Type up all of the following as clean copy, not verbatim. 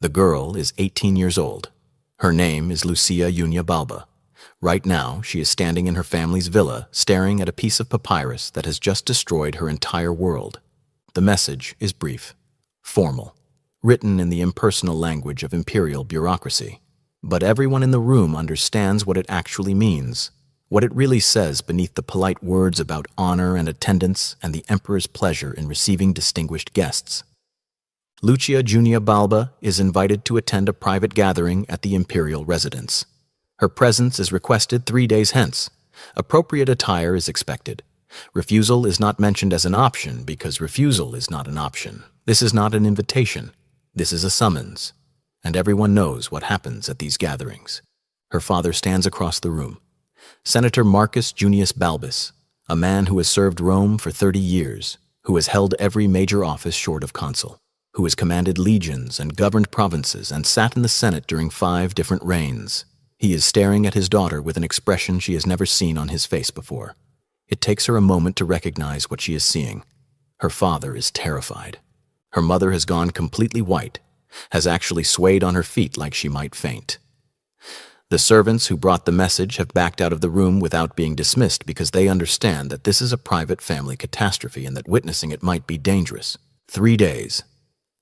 The girl is 18 years old. Her name is Lucia Junia Balba. Right now, she is standing in her family's villa, staring at a piece of papyrus that has just destroyed her entire world. The message is brief, formal, written in the impersonal language of imperial bureaucracy. But everyone in the room understands what it actually means, what it really says beneath the polite words about honor and attendance and the emperor's pleasure in receiving distinguished guests. Lucia Junia Balba is invited to attend a private gathering at the imperial residence. Her presence is requested 3 days hence. Appropriate attire is expected. Refusal is not mentioned as an option because refusal is not an option. This is not an invitation. This is a summons. And everyone knows what happens at these gatherings. Her father stands across the room. Senator Marcus Junius Balbus, a man who has served Rome for 30 years, who has held every major office short of consul, who has commanded legions and governed provinces and sat in the Senate during 5 different reigns. He is staring at his daughter with an expression she has never seen on his face before. It takes her a moment to recognize what she is seeing. Her father is terrified. Her mother has gone completely white, has actually swayed on her feet like she might faint. The servants who brought the message have backed out of the room without being dismissed because they understand that this is a private family catastrophe and that witnessing it might be dangerous. 3 days.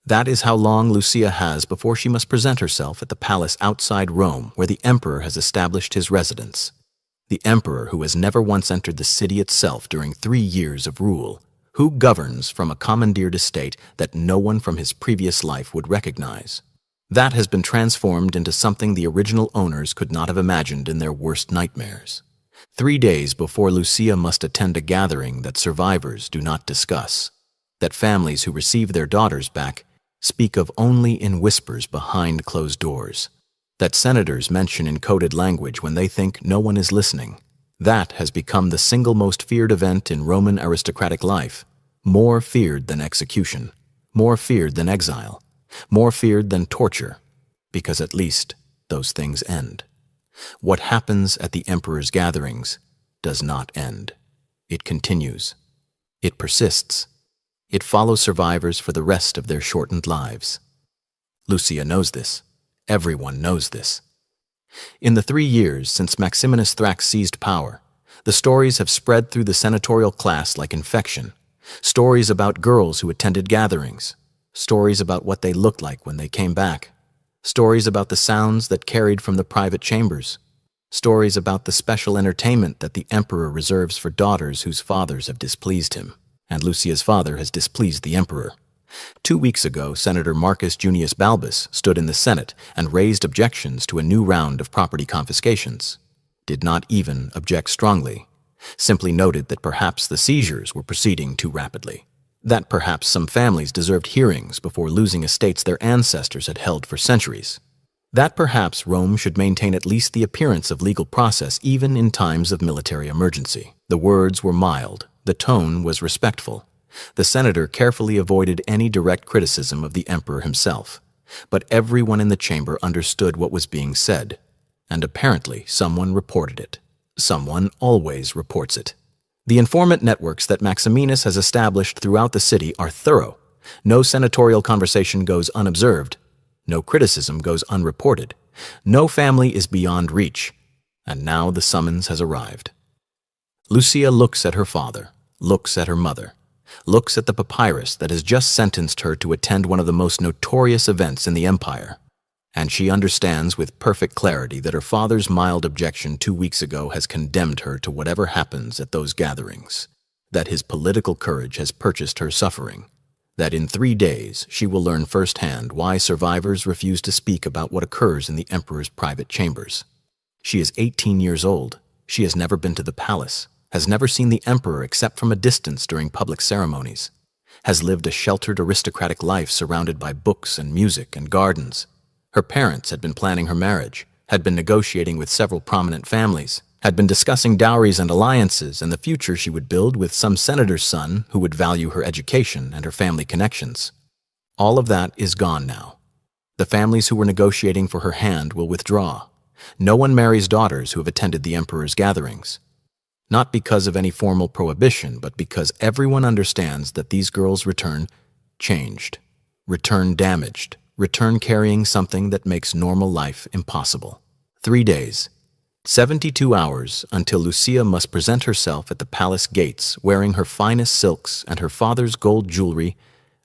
That is how long Lucia has before she must present herself at the palace outside Rome where the emperor has established his residence. The emperor who has never once entered the city itself during 3 years of rule, who governs from a commandeered estate that no one from his previous life would recognize. That has been transformed into something the original owners could not have imagined in their worst nightmares. 3 days before Lucia must attend a gathering that survivors do not discuss, that families who receive their daughters back speak of only in whispers behind closed doors, that senators mention in coded language when they think no one is listening. That has become the single most feared event in Roman aristocratic life, more feared than execution, more feared than exile, more feared than torture, because at least those things end. What happens at the emperor's gatherings does not end. It continues. It persists. It follows survivors for the rest of their shortened lives. Lucia knows this. Everyone knows this. In the 3 years since Maximinus Thrax seized power, the stories have spread through the senatorial class like infection. Stories about girls who attended gatherings. Stories about what they looked like when they came back. Stories about the sounds that carried from the private chambers. Stories about the special entertainment that the emperor reserves for daughters whose fathers have displeased him. And Lucia's father has displeased the emperor. 2 weeks ago, Senator Marcus Junius Balbus stood in the Senate and raised objections to a new round of property confiscations. Did not even object strongly. Simply noted that perhaps the seizures were proceeding too rapidly. That perhaps some families deserved hearings before losing estates their ancestors had held for centuries. That perhaps Rome should maintain at least the appearance of legal process even in times of military emergency. The words were mild. The tone was respectful. The senator carefully avoided any direct criticism of the emperor himself. But everyone in the chamber understood what was being said. And apparently someone reported it. Someone always reports it. The informant networks that Maximinus has established throughout the city are thorough. No senatorial conversation goes unobserved. No criticism goes unreported. No family is beyond reach. And now the summons has arrived. Lucia looks at her father, looks at her mother, looks at the papyrus that has just sentenced her to attend one of the most notorious events in the empire. And she understands with perfect clarity that her father's mild objection 2 weeks ago has condemned her to whatever happens at those gatherings, that his political courage has purchased her suffering, that in 3 days she will learn firsthand why survivors refuse to speak about what occurs in the emperor's private chambers. She is 18 years old. She has never been to the palace, has never seen the emperor except from a distance during public ceremonies, has lived a sheltered aristocratic life surrounded by books and music and gardens. Her parents had been planning her marriage, had been negotiating with several prominent families, had been discussing dowries and alliances and the future she would build with some senator's son who would value her education and her family connections. All of that is gone now. The families who were negotiating for her hand will withdraw. No one marries daughters who have attended the emperor's gatherings. Not because of any formal prohibition, but because everyone understands that these girls return changed, return damaged, return carrying something that makes normal life impossible. 3 days, 72 hours until Lucia must present herself at the palace gates wearing her finest silks and her father's gold jewelry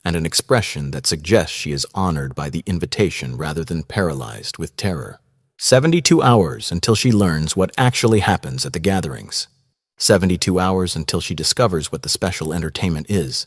and an expression that suggests she is honored by the invitation rather than paralyzed with terror. 72 hours until she learns what actually happens at the gatherings. 72 hours until she discovers what the special entertainment is.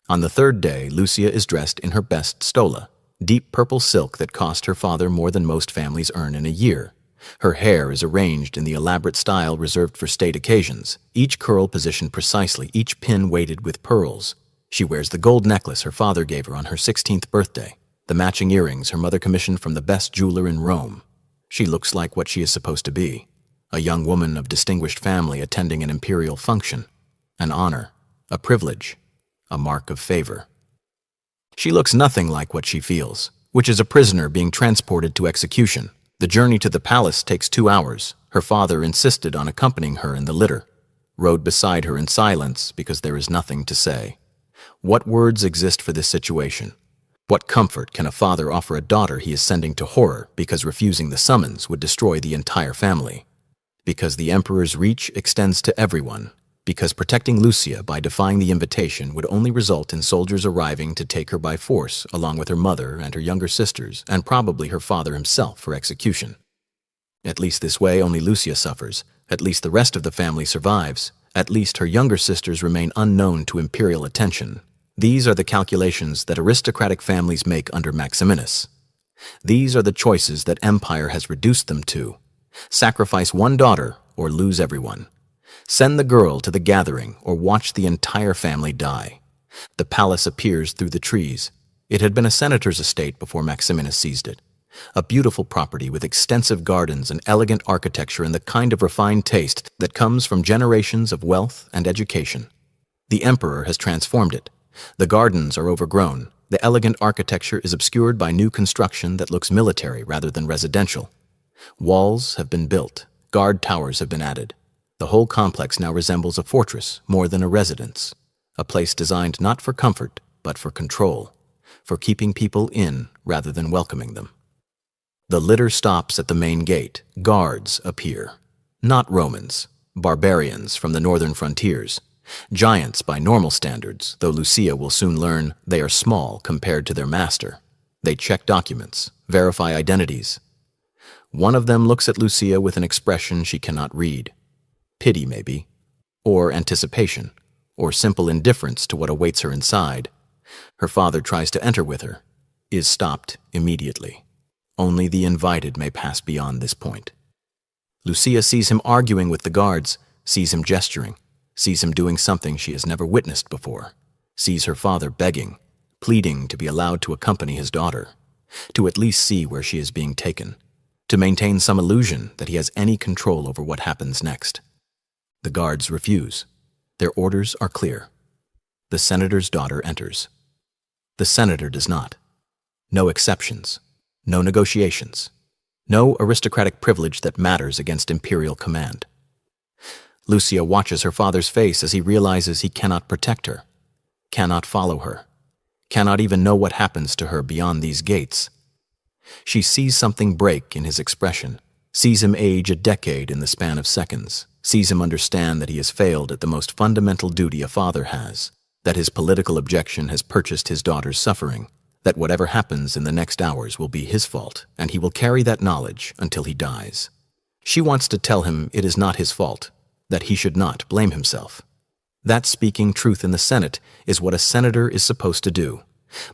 On the 3rd day, Lucia is dressed in her best stola, deep purple silk that cost her father more than most families earn in a year. Her hair is arranged in the elaborate style reserved for state occasions, each curl positioned precisely, each pin weighted with pearls. She wears the gold necklace her father gave her on her 16th birthday, the matching earrings her mother commissioned from the best jeweler in Rome. She looks like what she is supposed to be, a young woman of distinguished family attending an imperial function, an honor, a privilege, a mark of favor. She looks nothing like what she feels, which is a prisoner being transported to execution. The journey to the palace takes 2 hours. Her father insisted on accompanying her in the litter, rode beside her in silence because there is nothing to say. What words exist for this situation? What comfort can a father offer a daughter he is sending to horror because refusing the summons would destroy the entire family? Because the emperor's reach extends to everyone. Because protecting Lucia by defying the invitation would only result in soldiers arriving to take her by force along with her mother and her younger sisters and probably her father himself for execution. At least this way only Lucia suffers. At least the rest of the family survives. At least her younger sisters remain unknown to imperial attention. These are the calculations that aristocratic families make under Maximinus. These are the choices that empire has reduced them to. Sacrifice one daughter or lose everyone. Send the girl to the gathering or watch the entire family die. The palace appears through the trees. It had been a senator's estate before Maximinus seized it. A beautiful property with extensive gardens and elegant architecture and the kind of refined taste that comes from generations of wealth and education. The emperor has transformed it. The gardens are overgrown. The elegant architecture is obscured by new construction that looks military rather than residential. Walls have been built. Guard towers have been added. The whole complex now resembles a fortress more than a residence, a place designed not for comfort, but for control, for keeping people in rather than welcoming them. The litter stops at the main gate. Guards appear. Not Romans, barbarians from the northern frontiers. Giants by normal standards, though Lucia will soon learn they are small compared to their master. They check documents, verify identities. One of them looks at Lucia with an expression she cannot read. Pity, maybe, or anticipation, or simple indifference to what awaits her inside. Her father tries to enter with her, is stopped immediately. Only the invited may pass beyond this point. Lucia sees him arguing with the guards, sees him gesturing, sees him doing something she has never witnessed before, sees her father begging, pleading to be allowed to accompany his daughter, to at least see where she is being taken, to maintain some illusion that he has any control over what happens next. The guards refuse. Their orders are clear. The senator's daughter enters. The senator does not. No exceptions. No negotiations. No aristocratic privilege that matters against imperial command. Lucia watches her father's face as he realizes he cannot protect her, cannot follow her, cannot even know what happens to her beyond these gates. She sees something break in his expression, sees him age a decade in the span of seconds, sees him understand that he has failed at the most fundamental duty a father has, that his political objection has purchased his daughter's suffering, that whatever happens in the next hours will be his fault, and he will carry that knowledge until he dies. She wants to tell him it is not his fault, that he should not blame himself. That speaking truth in the Senate is what a senator is supposed to do,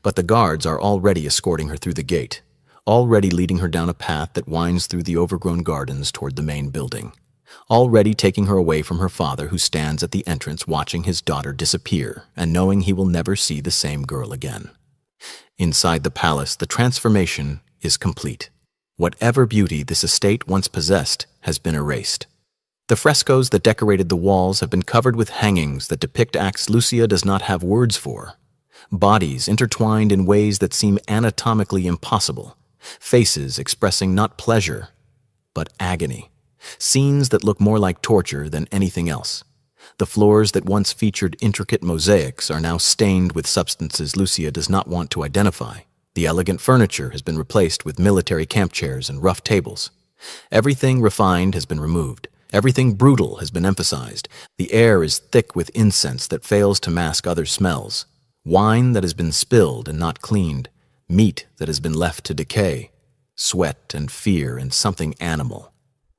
but the guards are already escorting her through the gate, already leading her down a path that winds through the overgrown gardens toward the main building, already taking her away from her father who stands at the entrance watching his daughter disappear and knowing he will never see the same girl again. Inside the palace, the transformation is complete. Whatever beauty this estate once possessed has been erased. The frescoes that decorated the walls have been covered with hangings that depict acts Lucia does not have words for. Bodies intertwined in ways that seem anatomically impossible. Faces expressing not pleasure, but agony. Scenes that look more like torture than anything else. The floors that once featured intricate mosaics are now stained with substances Lucia does not want to identify. The elegant furniture has been replaced with military camp chairs and rough tables. Everything refined has been removed. Everything brutal has been emphasized. The air is thick with incense that fails to mask other smells. Wine that has been spilled and not cleaned. Meat that has been left to decay. Sweat and fear and something animal.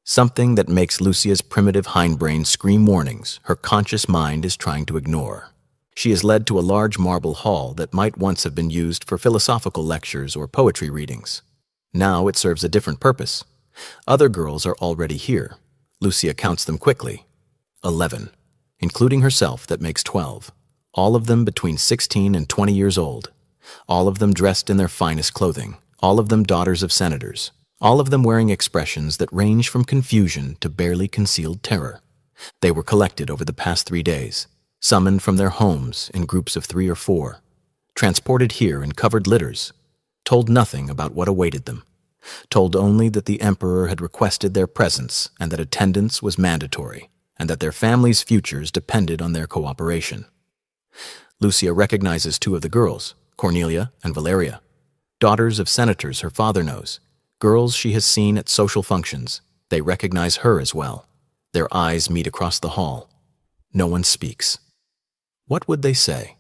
Something that makes Lucia's primitive hindbrain scream warnings her conscious mind is trying to ignore. She is led to a large marble hall that might once have been used for philosophical lectures or poetry readings. Now it serves a different purpose. Other girls are already here. Lucia counts them quickly. 11, including herself, that makes 12. All of them between 16 and 20 years old. All of them dressed in their finest clothing. All of them daughters of senators. All of them wearing expressions that range from confusion to barely concealed terror. They were collected over the past 3 days, summoned from their homes in groups of 3 or 4, transported here in covered litters, told nothing about what awaited them, told only that the emperor had requested their presence and that attendance was mandatory, and that their families' futures depended on their cooperation. Lucia recognizes 2 of the girls, Cornelia and Valeria, daughters of senators her father knows, girls she has seen at social functions. They recognize her as well. Their eyes meet across the hall. No one speaks. What would they say?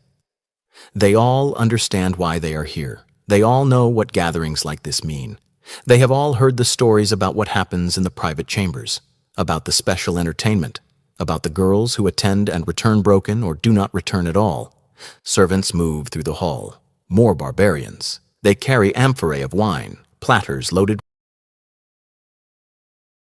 They all understand why they are here. They all know what gatherings like this mean. They have all heard the stories about what happens in the private chambers, about the special entertainment, about the girls who attend and return broken or do not return at all. Servants move through the hall. More barbarians. They carry amphorae of wine, platters loaded